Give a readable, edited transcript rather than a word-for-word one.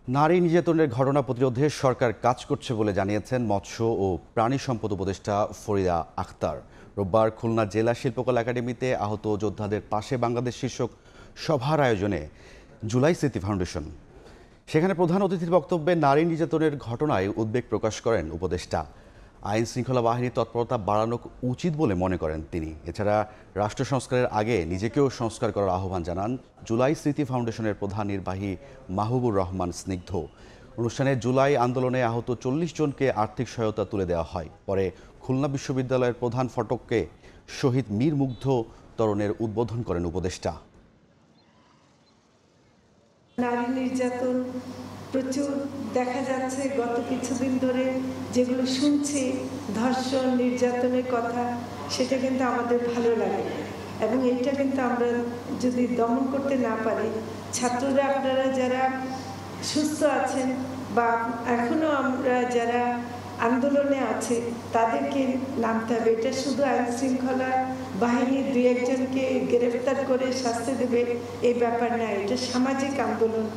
নারী নির্যাতনের ঘটনা প্রতিরোধে সরকার কাজ করছে বলে জানিয়েছেন মৎস্য ও প্রাণী সম্পদ উপদেষ্টা ফরিদা আখতার। রোববার খুলনা জেলা শিল্পকলা একাডেমিতে আহত যোদ্ধাদের পাশে বাংলাদেশ শীর্ষক সভার আয়োজনে জুলাই স্মৃতি ফাউন্ডেশন। সেখানে প্রধান অতিথির বক্তব্যে নারী নির্যাতনের ঘটনায় উদ্বেগ প্রকাশ করেন উপদেষ্টা। আইন শৃঙ্খলা বাহিনীর তৎপরতা বাড়ানো উচিত বলে মনে করেন তিনি। এছাড়া রাষ্ট্র সংস্কারের আগে নিজেকেও সংস্কার করার আহ্বান জানান জুলাই স্মৃতি ফাউন্ডেশনের প্রধান নির্বাহী মাহবুবুর রহমান স্নিগ্ধ। অনুষ্ঠানে জুলাই আন্দোলনে আহত ৪০ জনকে আর্থিক সহায়তা তুলে দেওয়া হয়। পরে খুলনা বিশ্ববিদ্যালয়ের প্রধান ফটককে শহীদ মীর মুগ্ধ তরণের উদ্বোধন করেন উপদেষ্টা। নারী নির্যাতন প্রচুর দেখা যাচ্ছে গত কিছুদিন ধরে, যেগুলো শুনছি ধর্ষণ নির্যাতনের কথা, সেটা কিন্তু আমাদের ভালো লাগে এবং এইটা কিন্তু আমরা যদি দমন করতে না পারি, ছাত্ররা আপনারা যারা সুস্থ আছেন বা এখনও আমরা যারা আন্দোলনে আছে তাদেরকে নামতে হবে। এটা শুধু আইন শৃঙ্খলা বাহিনীর দুই একজনকে গ্রেফতার করে শাস্তি দেবে এই ব্যাপার না, এটা সামাজিক আন্দোলন।